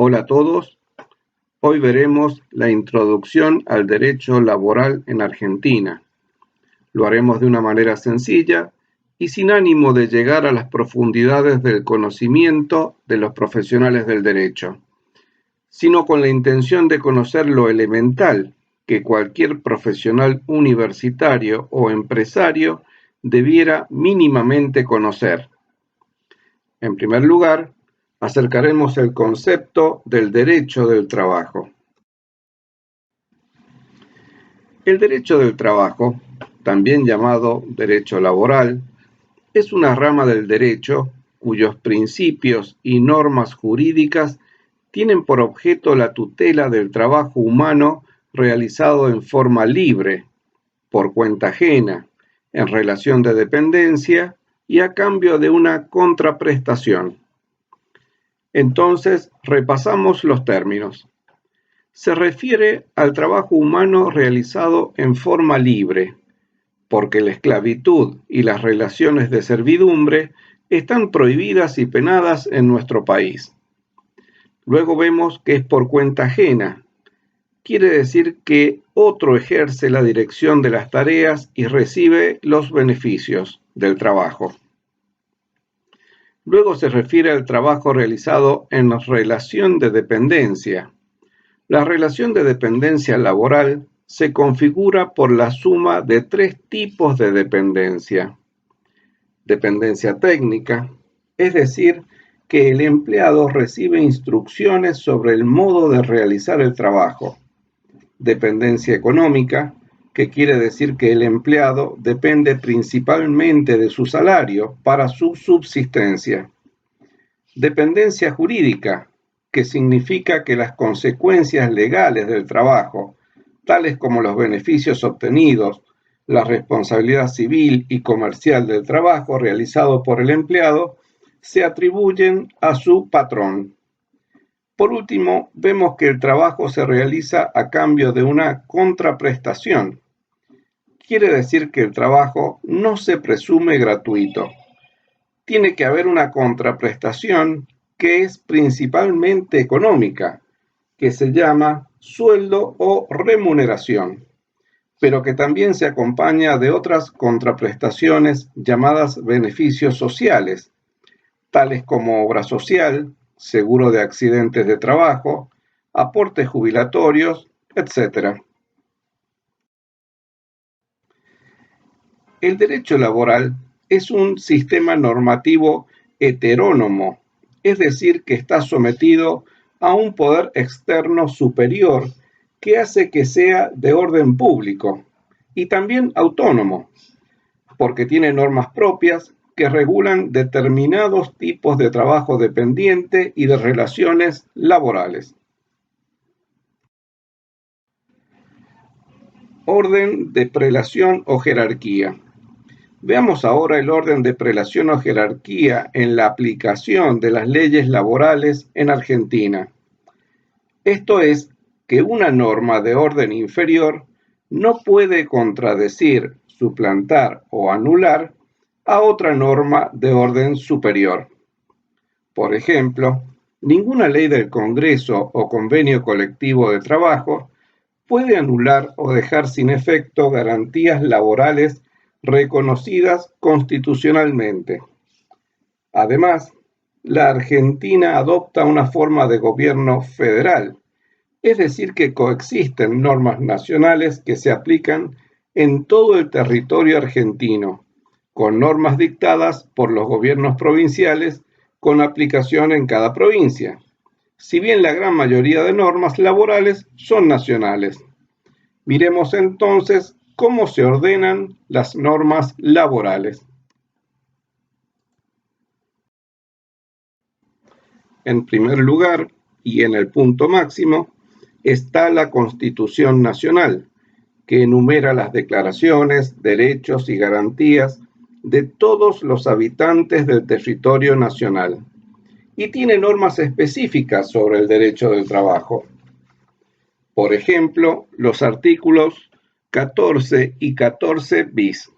Hola a todos, hoy veremos la introducción al derecho laboral en Argentina. Lo haremos de una manera sencilla y sin ánimo de llegar a las profundidades del conocimiento de los profesionales del derecho, sino con la intención de conocer lo elemental que cualquier profesional universitario o empresario debiera mínimamente conocer. En primer lugar, acercaremos el concepto del derecho del trabajo. El derecho del trabajo, también llamado derecho laboral, es una rama del derecho cuyos principios y normas jurídicas tienen por objeto la tutela del trabajo humano realizado en forma libre, por cuenta ajena, en relación de dependencia y a cambio de una contraprestación. Entonces, repasamos los términos. Se refiere al trabajo humano realizado en forma libre, porque la esclavitud y las relaciones de servidumbre están prohibidas y penadas en nuestro país. Luego vemos que es por cuenta ajena. Quiere decir que otro ejerce la dirección de las tareas y recibe los beneficios del trabajo. Luego se refiere al trabajo realizado en relación de dependencia. La relación de dependencia laboral se configura por la suma de tres tipos de dependencia. Dependencia técnica, es decir, que el empleado recibe instrucciones sobre el modo de realizar el trabajo. Dependencia económica, que quiere decir que el empleado depende principalmente de su salario para su subsistencia. Dependencia jurídica, que significa que las consecuencias legales del trabajo, tales como los beneficios obtenidos, la responsabilidad civil y comercial del trabajo realizado por el empleado, se atribuyen a su patrón. Por último, vemos que el trabajo se realiza a cambio de una contraprestación. Quiere decir que el trabajo no se presume gratuito. Tiene que haber una contraprestación que es principalmente económica, que se llama sueldo o remuneración, pero que también se acompaña de otras contraprestaciones llamadas beneficios sociales, tales como obra social, seguro de accidentes de trabajo, aportes jubilatorios, etc. El derecho laboral es un sistema normativo heterónomo, es decir, que está sometido a un poder externo superior que hace que sea de orden público y también autónomo, porque tiene normas propias que regulan determinados tipos de trabajo dependiente y de relaciones laborales. Orden de prelación o jerarquía. Veamos ahora el orden de prelación o jerarquía en la aplicación de las leyes laborales en Argentina. Esto es que una norma de orden inferior no puede contradecir, suplantar o anular a otra norma de orden superior. Por ejemplo, ninguna ley del Congreso o convenio colectivo de trabajo puede anular o dejar sin efecto garantías laborales reconocidas constitucionalmente. Además, la Argentina adopta una forma de gobierno federal, es decir, que coexisten normas nacionales que se aplican en todo el territorio argentino, con normas dictadas por los gobiernos provinciales con aplicación en cada provincia, si bien la gran mayoría de normas laborales son nacionales. Miremos entonces cómo se ordenan las normas laborales. En primer lugar, y en el punto máximo, está la Constitución Nacional, que enumera las declaraciones, derechos y garantías de todos los habitantes del territorio nacional, y tiene normas específicas sobre el derecho del trabajo. Por ejemplo, los artículos 14 y 14 bis.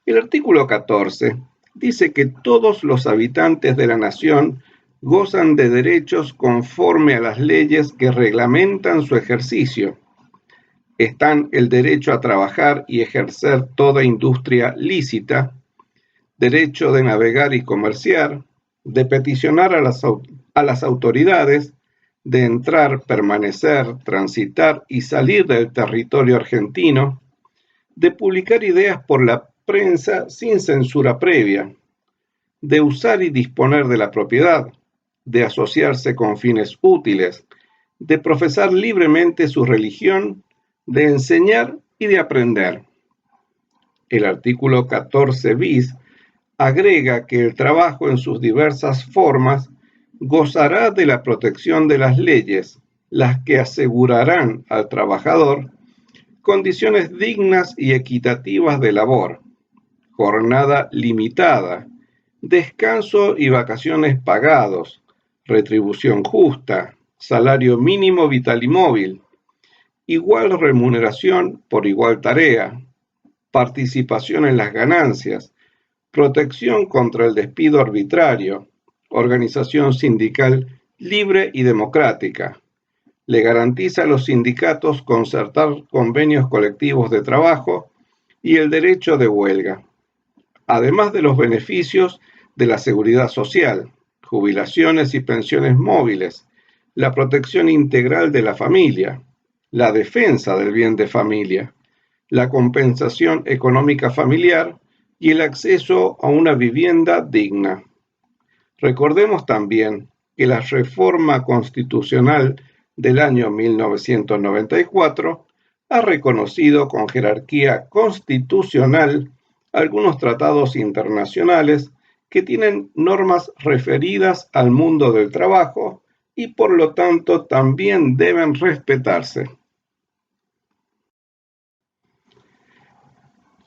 El artículo 14 dice que todos los habitantes de la nación gozan de derechos conforme a las leyes que reglamentan su ejercicio. Están el derecho a trabajar y ejercer toda industria lícita, derecho de navegar y comerciar, de peticionar a las autoridades, de entrar, permanecer, transitar y salir del territorio argentino, de publicar ideas por la prensa sin censura previa, de usar y disponer de la propiedad, de asociarse con fines útiles, de profesar libremente su religión, de enseñar y de aprender. El artículo 14 bis agrega que el trabajo en sus diversas formas gozará de la protección de las leyes, las que asegurarán al trabajador condiciones dignas y equitativas de labor, jornada limitada, descanso y vacaciones pagados, retribución justa, salario mínimo vital y móvil, igual remuneración por igual tarea, participación en las ganancias, protección contra el despido arbitrario, organización sindical libre y democrática. Le garantiza a los sindicatos concertar convenios colectivos de trabajo y el derecho de huelga, además de los beneficios de la seguridad social, jubilaciones y pensiones móviles, la protección integral de la familia, la defensa del bien de familia, la compensación económica familiar y el acceso a una vivienda digna. Recordemos también que la reforma constitucional del año 1994 ha reconocido con jerarquía constitucional algunos tratados internacionales que tienen normas referidas al mundo del trabajo y por lo tanto también deben respetarse.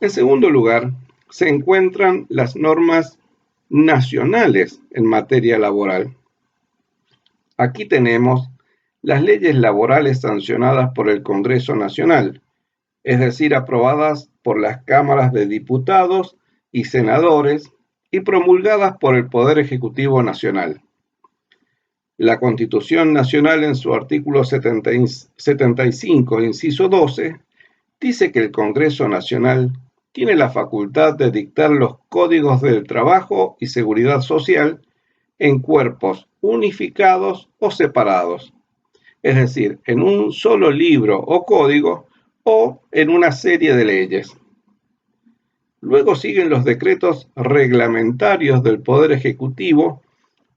En segundo lugar, se encuentran las normas nacionales en materia laboral. Aquí tenemos las leyes laborales sancionadas por el Congreso Nacional, es decir, aprobadas por las cámaras de diputados y senadores y promulgadas por el Poder Ejecutivo Nacional. La Constitución Nacional, en su artículo 75, inciso 12, dice que el Congreso Nacional tiene la facultad de dictar los códigos del trabajo y seguridad social en cuerpos unificados o separados, es decir, en un solo libro o código o en una serie de leyes. Luego siguen los decretos reglamentarios del Poder Ejecutivo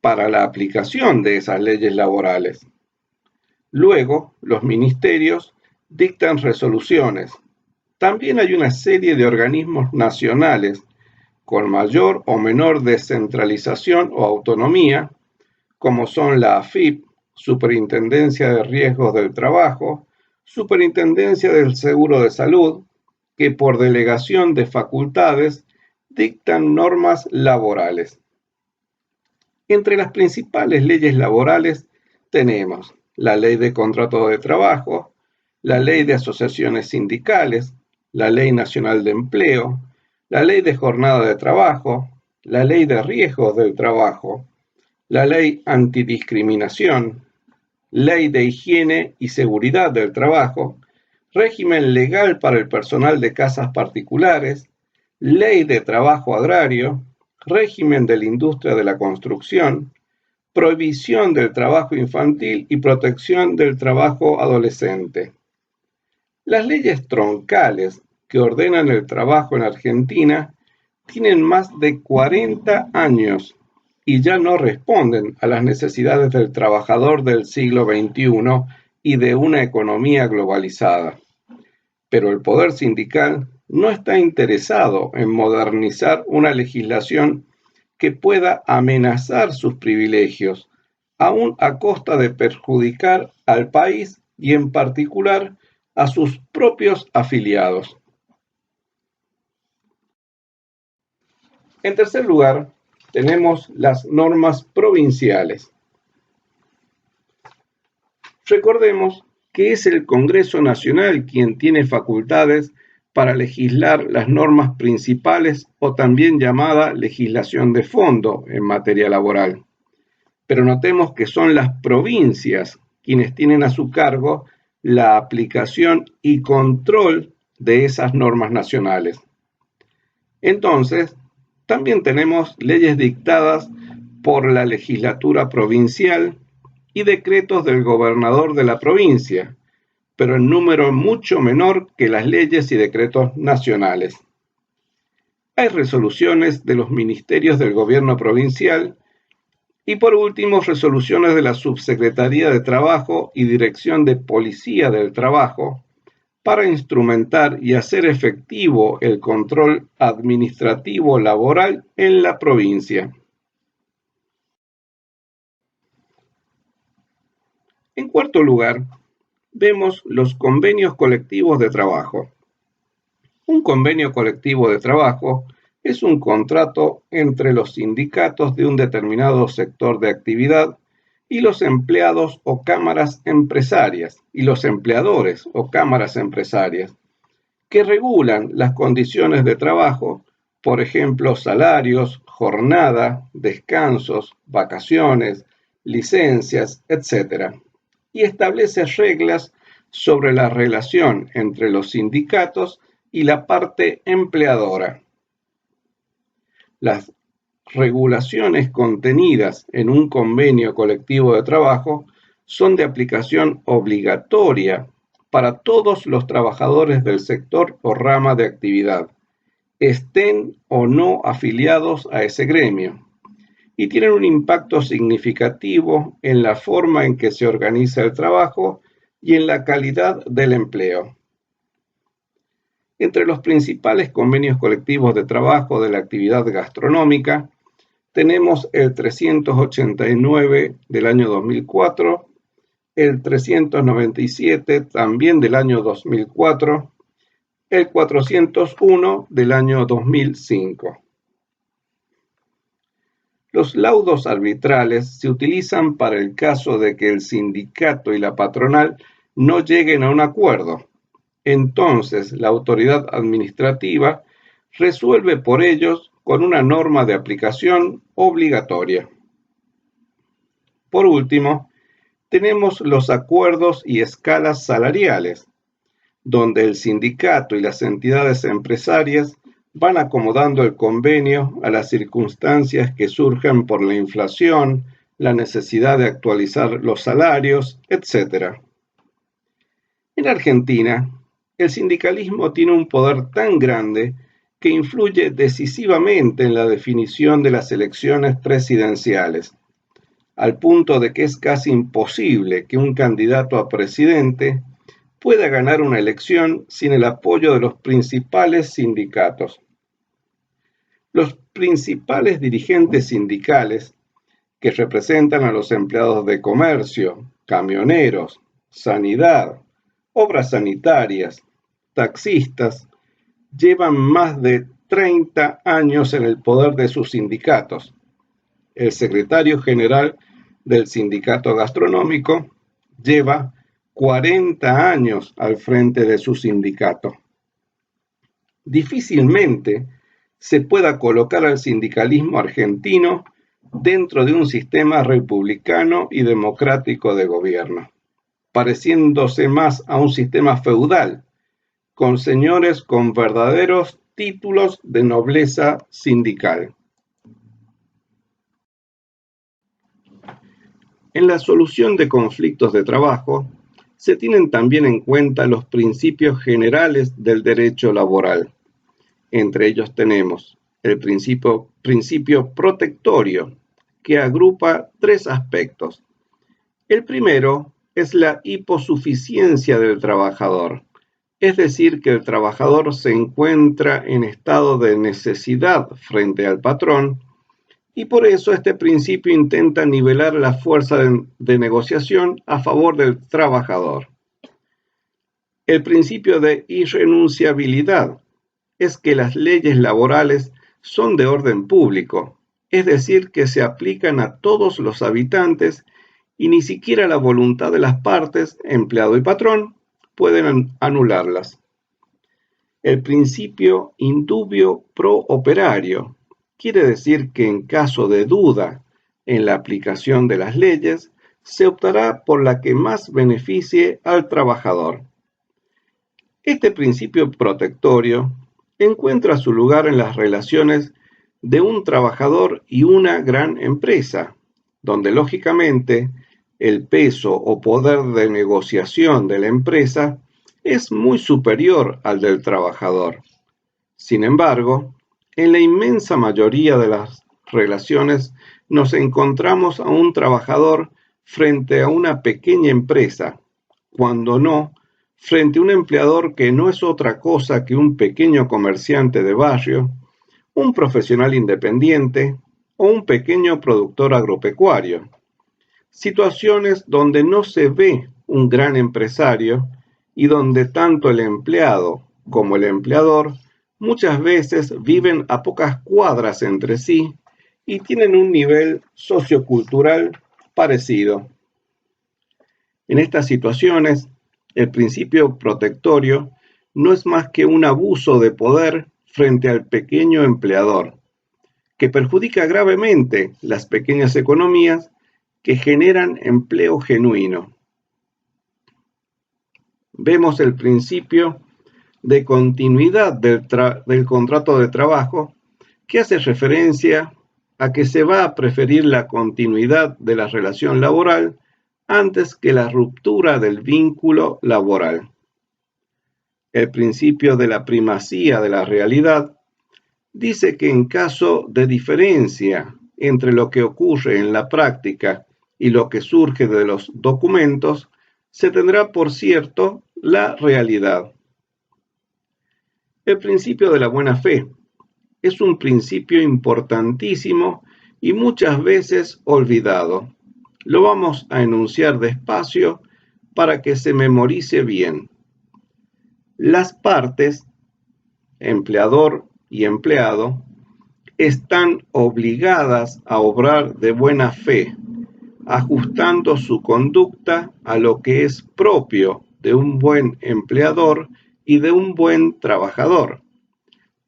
para la aplicación de esas leyes laborales. Luego, los ministerios dictan resoluciones. También hay una serie de organismos nacionales con mayor o menor descentralización o autonomía, como son la AFIP, Superintendencia de Riesgos del Trabajo, Superintendencia del Seguro de Salud, que por delegación de facultades dictan normas laborales. Entre las principales leyes laborales tenemos la Ley de Contrato de Trabajo, la Ley de Asociaciones Sindicales, la Ley Nacional de Empleo, la Ley de Jornada de Trabajo, la Ley de Riesgos del Trabajo, la Ley Antidiscriminación, Ley de Higiene y Seguridad del Trabajo, régimen legal para el personal de casas particulares, Ley de Trabajo Agrario, régimen de la industria de la construcción, prohibición del trabajo infantil y protección del trabajo adolescente. Las leyes troncales que ordenan el trabajo en Argentina tienen más de 40 años y ya no responden a las necesidades del trabajador del siglo XXI y de una economía globalizada. Pero el poder sindical no está interesado en modernizar una legislación que pueda amenazar sus privilegios, aun a costa de perjudicar al país y en particular a sus propios afiliados. En tercer lugar, tenemos las normas provinciales. Recordemos que es el Congreso Nacional quien tiene facultades para legislar las normas principales o también llamada legislación de fondo en materia laboral. Pero notemos que son las provincias quienes tienen a su cargo la aplicación y control de esas normas nacionales. Entonces, también tenemos leyes dictadas por la legislatura provincial y decretos del gobernador de la provincia, pero en número mucho menor que las leyes y decretos nacionales. Hay resoluciones de los ministerios del gobierno provincial y por último resoluciones de la Subsecretaría de Trabajo y Dirección de Policía del Trabajo para instrumentar y hacer efectivo el control administrativo laboral en la provincia. En cuarto lugar, vemos los convenios colectivos de trabajo. Un convenio colectivo de trabajo es un contrato entre los sindicatos de un determinado sector de actividad y los empleados o cámaras empresarias y los empleadores o cámaras empresarias que regulan las condiciones de trabajo, por ejemplo, salarios, jornada, descansos, vacaciones, licencias, etc. Y establece reglas sobre la relación entre los sindicatos y la parte empleadora. Las regulaciones contenidas en un convenio colectivo de trabajo son de aplicación obligatoria para todos los trabajadores del sector o rama de actividad, estén o no afiliados a ese gremio, y tienen un impacto significativo en la forma en que se organiza el trabajo y en la calidad del empleo. Entre los principales convenios colectivos de trabajo de la actividad gastronómica tenemos el 389 del año 2004, el 397 también del año 2004, el 401 del año 2005. Los laudos arbitrales se utilizan para el caso de que el sindicato y la patronal no lleguen a un acuerdo. Entonces, la autoridad administrativa resuelve por ellos con una norma de aplicación obligatoria. Por último, tenemos los acuerdos y escalas salariales, donde el sindicato y las entidades empresarias van acomodando el convenio a las circunstancias que surjan por la inflación, la necesidad de actualizar los salarios, etc. En Argentina, el sindicalismo tiene un poder tan grande que influye decisivamente en la definición de las elecciones presidenciales, al punto de que es casi imposible que un candidato a presidente pueda ganar una elección sin el apoyo de los principales sindicatos. Los principales dirigentes sindicales que representan a los empleados de comercio, camioneros, sanidad, obras sanitarias, taxistas, llevan más de 30 años en el poder de sus sindicatos. El secretario general del sindicato gastronómico lleva 40 años al frente de su sindicato. Difícilmente se pueda colocar al sindicalismo argentino dentro de un sistema republicano y democrático de gobierno, pareciéndose más a un sistema feudal, con señores con verdaderos títulos de nobleza sindical. En la solución de conflictos de trabajo, se tienen también en cuenta los principios generales del derecho laboral. Entre ellos tenemos el principio protectorio, que agrupa tres aspectos. El primero es la hiposuficiencia del trabajador, es decir, que el trabajador se encuentra en estado de necesidad frente al patrón, y por eso este principio intenta nivelar la fuerza de negociación a favor del trabajador. El principio de irrenunciabilidad es que las leyes laborales son de orden público, es decir, que se aplican a todos los habitantes y ni siquiera la voluntad de las partes, empleado y patrón, pueden anularlas. El principio indubio pro operario quiere decir que en caso de duda en la aplicación de las leyes, se optará por la que más beneficie al trabajador. Este principio protectorio encuentra su lugar en las relaciones de un trabajador y una gran empresa, donde lógicamente el peso o poder de negociación de la empresa es muy superior al del trabajador. Sin embargo, en la inmensa mayoría de las relaciones nos encontramos a un trabajador frente a una pequeña empresa, cuando no, frente a un empleador que no es otra cosa que un pequeño comerciante de barrio, un profesional independiente o un pequeño productor agropecuario. Situaciones donde no se ve un gran empresario y donde tanto el empleado como el empleador muchas veces viven a pocas cuadras entre sí y tienen un nivel sociocultural parecido. En estas situaciones, el principio protectorio no es más que un abuso de poder frente al pequeño empleador, que perjudica gravemente las pequeñas economías que generan empleo genuino. Vemos el principio de continuidad del contrato de trabajo, que hace referencia a que se va a preferir la continuidad de la relación laboral antes que la ruptura del vínculo laboral. El principio de la primacía de la realidad dice que en caso de diferencia entre lo que ocurre en la práctica y lo que surge de los documentos, se tendrá por cierto la realidad. El principio de la buena fe es un principio importantísimo y muchas veces olvidado. Lo vamos a enunciar despacio para que se memorice bien. Las partes, empleador y empleado, están obligadas a obrar de buena fe, ajustando su conducta a lo que es propio de un buen empleador y de un buen trabajador,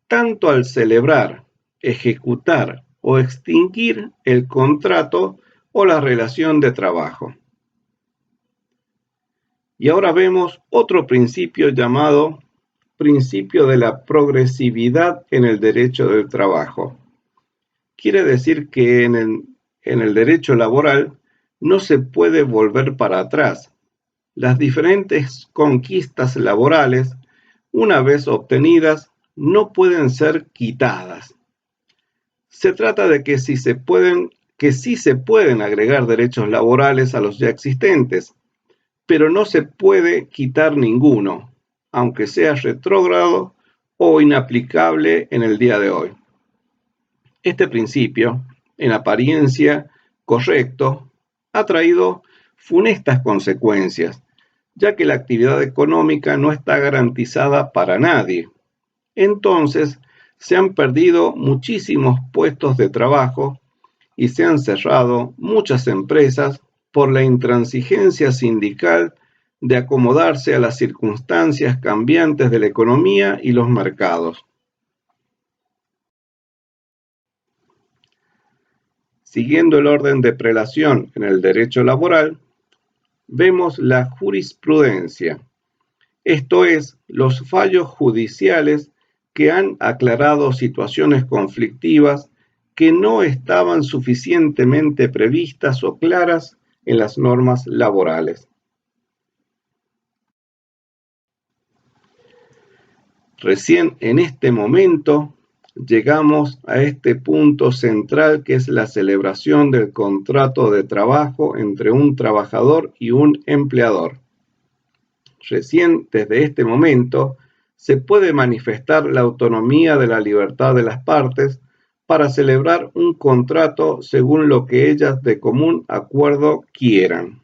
tanto al celebrar, ejecutar o extinguir el contrato o la relación de trabajo. Y ahora vemos otro principio llamado principio de la progresividad en el derecho del trabajo. Quiere decir que en el derecho laboral no se puede volver para atrás. Las diferentes conquistas laborales, una vez obtenidas, no pueden ser quitadas. Se trata de que sí se pueden agregar derechos laborales a los ya existentes, pero no se puede quitar ninguno, aunque sea retrógrado o inaplicable en el día de hoy. Este principio, en apariencia correcto, ha traído funestas consecuencias, ya que la actividad económica no está garantizada para nadie. Entonces, se han perdido muchísimos puestos de trabajo y se han cerrado muchas empresas por la intransigencia sindical de acomodarse a las circunstancias cambiantes de la economía y los mercados. Siguiendo el orden de prelación en el derecho laboral, vemos la jurisprudencia, esto es, los fallos judiciales que han aclarado situaciones conflictivas que no estaban suficientemente previstas o claras en las normas laborales. Recién en este momento llegamos a este punto central que es la celebración del contrato de trabajo entre un trabajador y un empleador. Recién desde este momento se puede manifestar la autonomía de la libertad de las partes para celebrar un contrato según lo que ellas de común acuerdo quieran.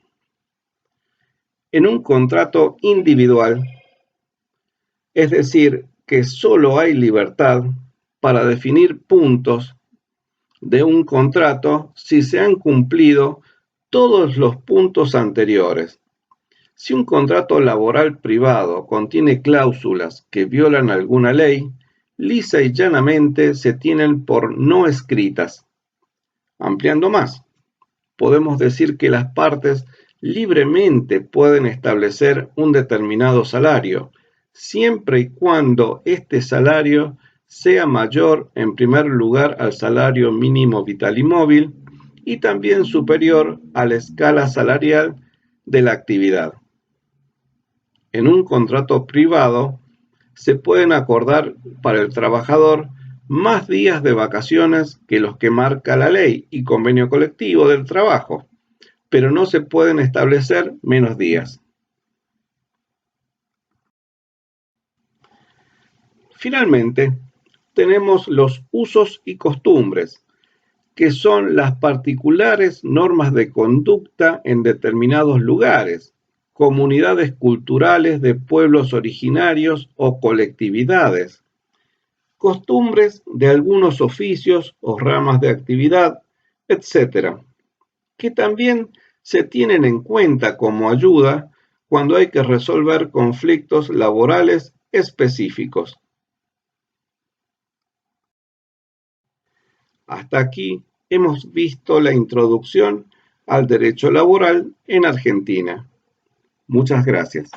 En un contrato individual, es decir, que solo hay libertad para definir puntos de un contrato si se han cumplido todos los puntos anteriores. Si un contrato laboral privado contiene cláusulas que violan alguna ley, lisa y llanamente se tienen por no escritas. Ampliando más, podemos decir que las partes libremente pueden establecer un determinado salario, siempre y cuando este salario sea mayor, en primer lugar, al salario mínimo vital y móvil y también superior a la escala salarial de la actividad. En un contrato privado se pueden acordar para el trabajador más días de vacaciones que los que marca la ley y convenio colectivo del trabajo, pero no se pueden establecer menos días. Finalmente, tenemos los usos y costumbres, que son las particulares normas de conducta en determinados lugares, comunidades culturales de pueblos originarios o colectividades, costumbres de algunos oficios o ramas de actividad, etc., que también se tienen en cuenta como ayuda cuando hay que resolver conflictos laborales específicos. Hasta aquí hemos visto la introducción al derecho laboral en Argentina. Muchas gracias.